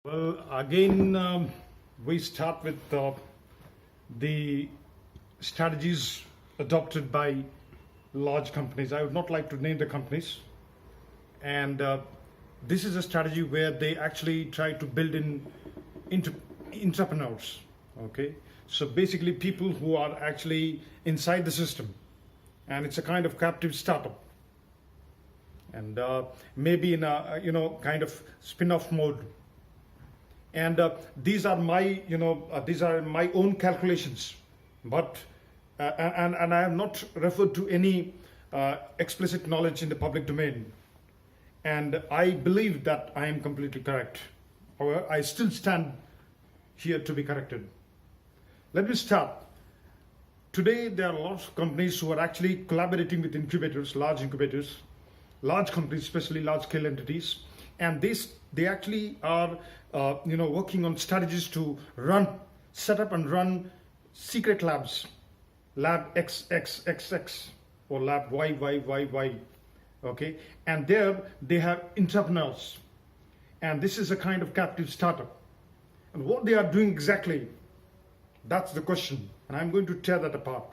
Well, again, we start with the strategies adopted by large companies. I would not like to name the companies. And this is a strategy where they actually try to build in entrepreneurs. Okay, so basically people who are actually inside the system, and it's a kind of captive startup, and maybe in a kind of spin-off mode. And these are my own calculations, but and I have not referred to any explicit knowledge in the public domain, and I believe that I am completely correct. However, I still stand here to be corrected. Let me start. Today there are lots of companies who are actually collaborating with incubators, large companies, especially large scale entities, and they actually are working on strategies to set up and run secret labs, lab XXXX or lab YYYY. Okay, and there they have entrepreneurs, and this is a kind of captive startup. And what they are doing exactly, that's the question, and I'm going to tear that apart.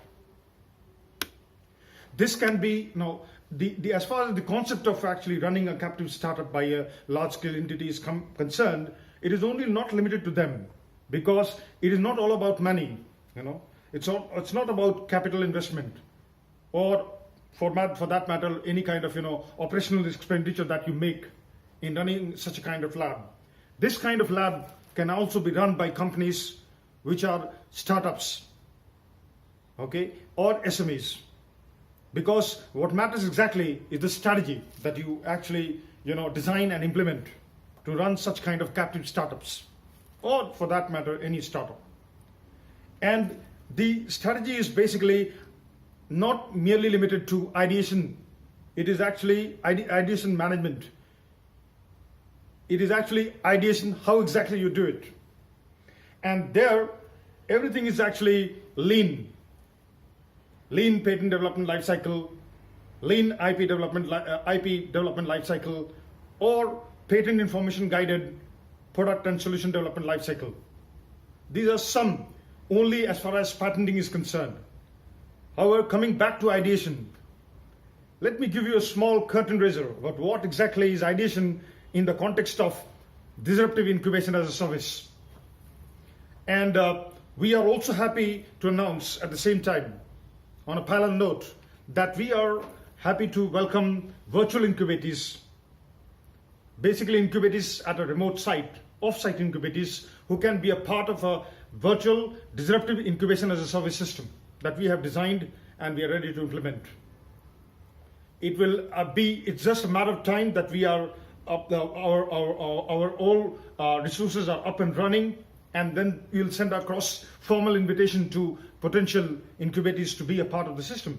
This can be, as far as the concept of actually running a captive startup by a large-scale entity is concerned, it is only not limited to them, because it is not all about money. It's not about capital investment, or for that matter, any kind of operational expenditure that you make in running such a kind of lab. This kind of lab can also be run by companies which are startups, okay, or SMEs. Because what matters exactly is the strategy that you actually design and implement to run such kind of captive startups, or for that matter any startup. And the strategy is basically not merely limited to ideation. It is actually ideation management. It is actually ideation, how exactly you do it. And there everything is actually lean patent development lifecycle, lean IP development lifecycle, or patent information guided product and solution development lifecycle. These are some only as far as patenting is concerned. However, coming back to ideation, let me give you a small curtain raiser about what exactly is ideation in the context of disruptive incubation-as-a-service. And we are also happy to announce at the same time, on a parallel note, that we are happy to welcome virtual incubatees, basically incubatees at a remote site, off-site incubatees, who can be a part of a virtual disruptive incubation-as-a-service system that we have designed and we are ready to implement. It's just a matter of time that we are our all resources are up and running, and then we'll send across formal invitation to potential incubatees to be a part of the system.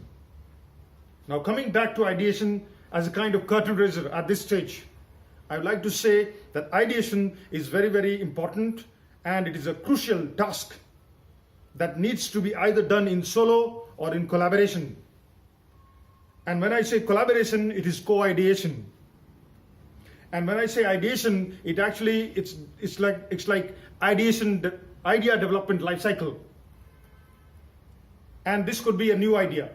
Now, coming back to ideation as a kind of curtain raiser at this stage, I would like to say that ideation is very, very important, and it is a crucial task that needs to be either done in solo or in collaboration. And when I say collaboration, it is co-ideation. And when I say ideation, it's like ideation, idea development life cycle. And this could be a new idea.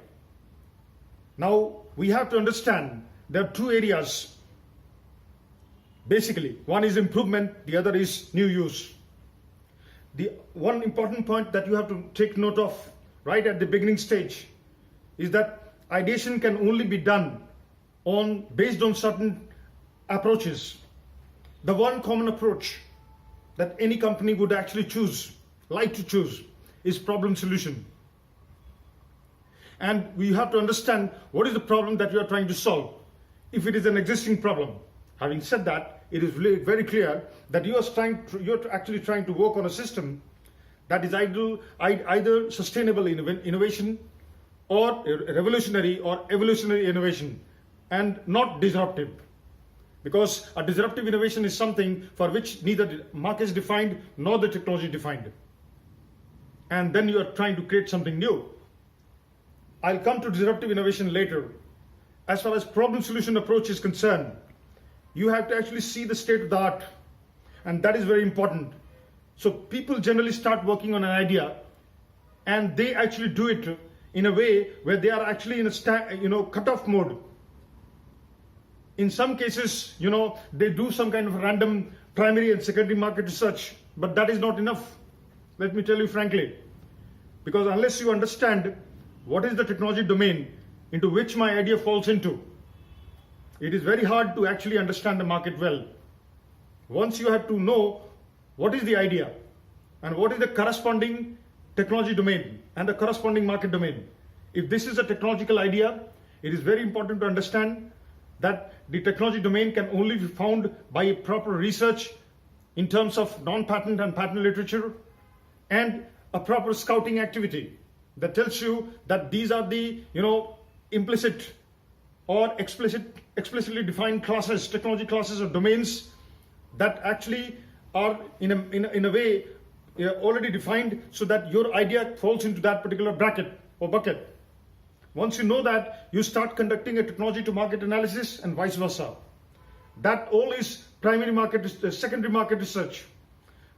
Now we have to understand there are two areas. Basically, one is improvement, the other is new use. The one important point that you have to take note of right at the beginning stage is that ideation can only be done based on certain approaches. The one common approach that any company would actually like to choose, is problem solution. And we have to understand what is the problem that you are trying to solve. If it is an existing problem, having said that, it is really very clear that you're actually trying to work on a system that is either sustainable innovation, or revolutionary or evolutionary innovation, and not disruptive. Because a disruptive innovation is something for which neither the market is defined nor the technology defined. And then you are trying to create something new. I'll come to disruptive innovation later. As far as problem solution approach is concerned, you have to actually see the state of the art. and that is very important. So people generally start working on an idea, and they actually do it in a way where they are actually in a cutoff mode. In some cases, they do some kind of random primary and secondary market research, but that is not enough. Let me tell you frankly, because unless you understand what is the technology domain into which my idea falls into, it is very hard to actually understand the market well. Once you have to know what is the idea and what is the corresponding technology domain and the corresponding market domain. If this is a technological idea, it is very important to understand that the technology domain can only be found by a proper research in terms of non-patent and patent literature, and a proper scouting activity that tells you that these are the implicit or explicitly defined classes, technology classes or domains that actually are in a way already defined, so that your idea falls into that particular bracket or bucket. Once you know that, you start conducting a technology to market analysis and vice versa. That all is secondary market research.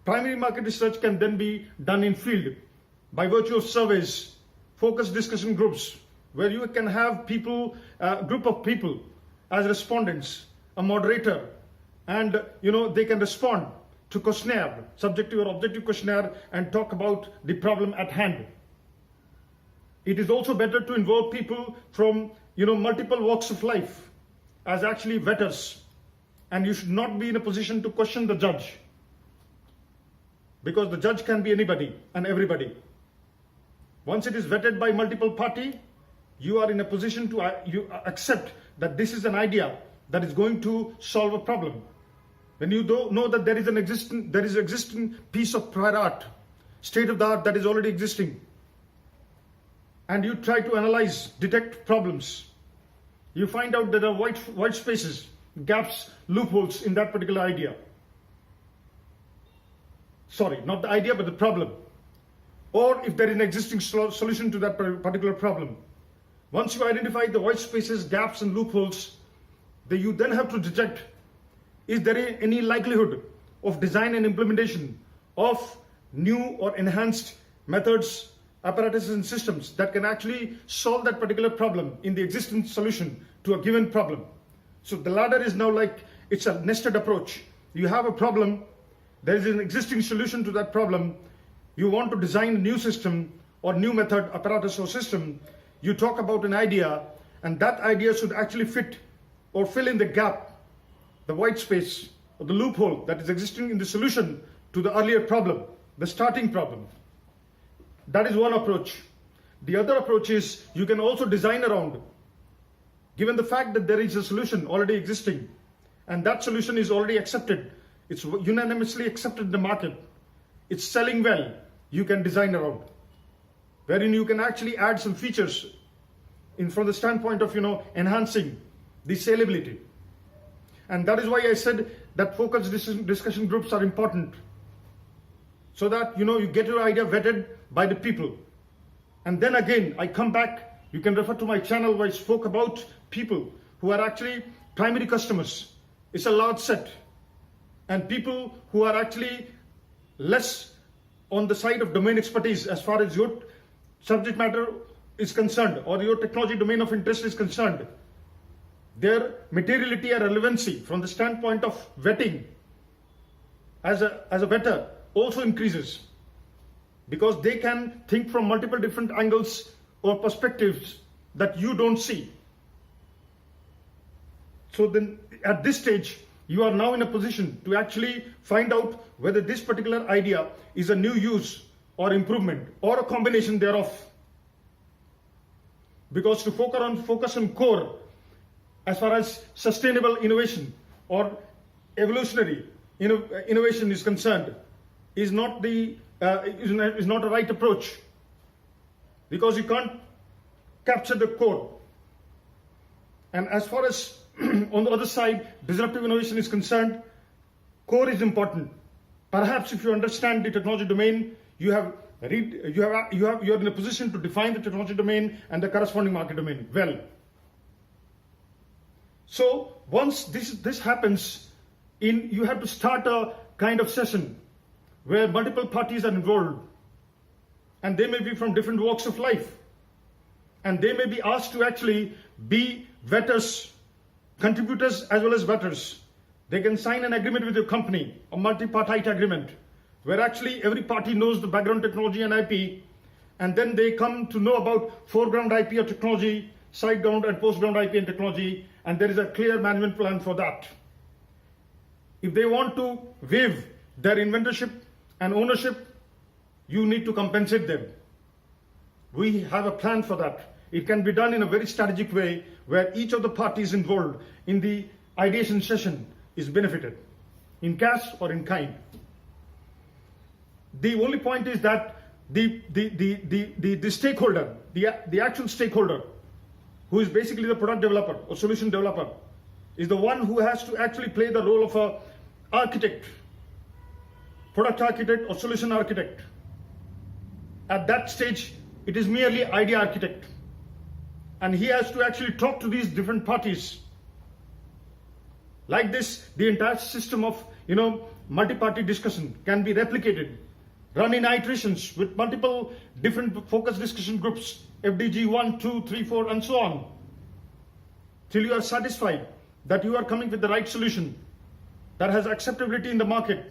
Primary market research can then be done in field by virtue of surveys, focus discussion groups, where you can have people, a group of people as respondents, a moderator, and they can respond to questionnaire, subjective or objective questionnaire, and talk about the problem at hand. It is also better to involve people from multiple walks of life as actually vetters, and you should not be in a position to question the judge, because the judge can be anybody and everybody. Once it is vetted by multiple party, you are in a position to you accept that this is an idea that is going to solve a problem. When you know that there is an existing piece of prior art, state of the art that is already existing, and you try to analyze, detect problems, you find out there are white spaces, gaps, loopholes in that particular idea. Sorry, not the idea, but the problem. Or if there is an existing solution to that particular problem. Once you identify the white spaces, gaps, and loopholes, you then have to detect, is there any likelihood of design and implementation of new or enhanced methods, apparatuses, and systems that can actually solve that particular problem in the existing solution to a given problem. So the ladder is now it's a nested approach. You have a problem, there is an existing solution to that problem, you want to design a new system or new method, apparatus, or system, you talk about an idea, and that idea should actually fit or fill in the gap, the white space, or the loophole that is existing in the solution to the earlier problem, the starting problem. That is one approach. The other approach is you can also design around, given the fact that there is a solution already existing, and that solution is already accepted, it's unanimously accepted in the market, it's selling well, you can design around, wherein you can actually add some features from the standpoint of enhancing the saleability. And that is why I said that focus discussion groups are important, so that you get your idea vetted by the people. And then again, I come back, you can refer to my channel where I spoke about people who are actually primary customers. It's a large set. And people who are actually less on the side of domain expertise as far as your subject matter is concerned, or your technology domain of interest is concerned. Their materiality and relevancy from the standpoint of vetting as a vetter also increases, because they can think from multiple different angles or perspectives that you don't see. So then at this stage, you are now in a position to actually find out whether this particular idea is a new use or improvement or a combination thereof. Because to focus on core as far as sustainable innovation or evolutionary innovation is concerned is not a right approach, because you can't capture the core. And as far as on the other side, disruptive innovation is concerned, core is important. Perhaps if you understand the technology domain, you're in a position to define the technology domain and the corresponding market domain well. So once this happens, you have to start kind of session where multiple parties are involved, and they may be from different walks of life, and they may be asked to actually be vetters, contributors as well as vetters. They can sign an agreement with your company, a multi-party agreement, where actually every party knows the background technology and IP, and then they come to know about foreground IP or technology, sideground and postground IP and technology, and there is a clear management plan for that. If they want to waive their inventorship and ownership, you need to compensate them. We have a plan for that. It can be done in a very strategic way where each of the parties involved in the ideation session is benefited, in cash or in kind. The only point is that the stakeholder, the actual stakeholder, who is basically the product developer or solution developer, is the one who has to actually play the role of a architect, product architect or solution architect. At that stage, it is merely idea architect. And he has to actually talk to these different parties. Like this, the entire system of, multi-party discussion can be replicated, run in iterations with multiple different focus discussion groups, FDG 1, 2, 3, 4, and so on, till you are satisfied that you are coming with the right solution that has acceptability in the market.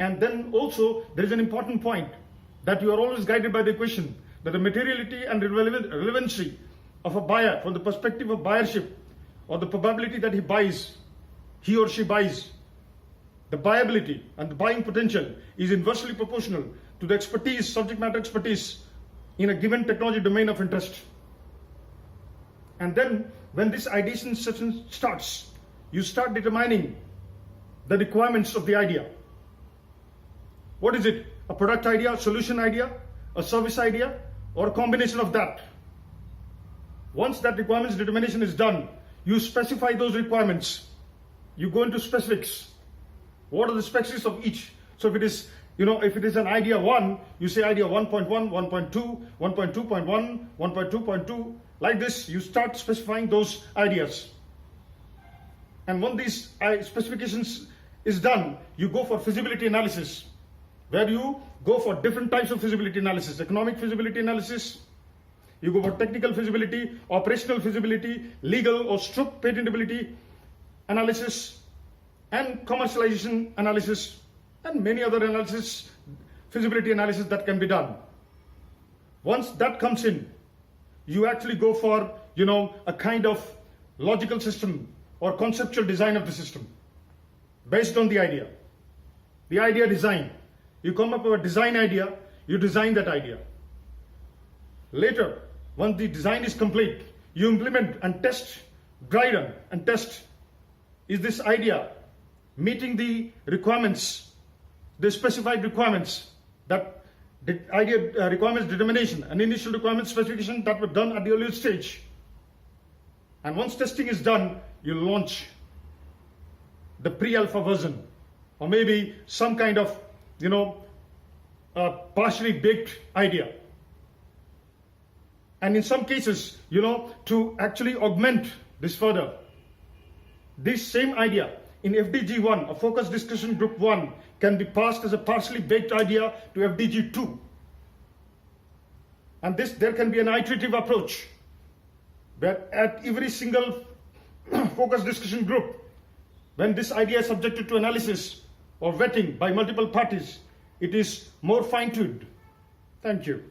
And then also, there is an important point that you are always guided by the equation that the materiality and relevancy of a buyer from the perspective of buyership, or the probability that he or she buys, the buyability and the buying potential is inversely proportional to the expertise, subject matter expertise in a given technology domain of interest. And then when this ideation session starts, you start determining the requirements of the idea. What is it? A product idea, a solution idea, a service idea, or a combination of that? Once that requirements determination is done, you specify those requirements. You go into specifics. What are the specifics of each? So if it is, if it is an idea 1, you say idea 1.1, 1.2, 1.2.1, 1.2.2. Like this, you start specifying those ideas. And when these specifications is done, you go for feasibility analysis, where you go for different types of feasibility analysis: economic feasibility analysis, you go for technical feasibility, operational feasibility, legal or strict patentability analysis, and commercialization analysis, and many other analysis, feasibility analysis that can be done. Once that comes in, you actually go for, a kind of logical system or conceptual design of the system based on the idea. The idea design. You come up with a design idea, you design that idea. Later, once the design is complete, you implement and test, dry run and test. Is this idea meeting the requirements, the specified requirements, that the idea requirements determination and initial requirements specification that were done at the earlier stage? And once testing is done, you launch the pre-alpha version, or maybe some kind of, a partially baked idea. And in some cases, to actually augment this further, this same idea in FDG 1, a focus discussion group 1, can be passed as a partially baked idea to FDG 2. And there can be an iterative approach, where at every single focus discussion group, when this idea is subjected to analysis or vetting by multiple parties, it is more fine-tuned. Thank you.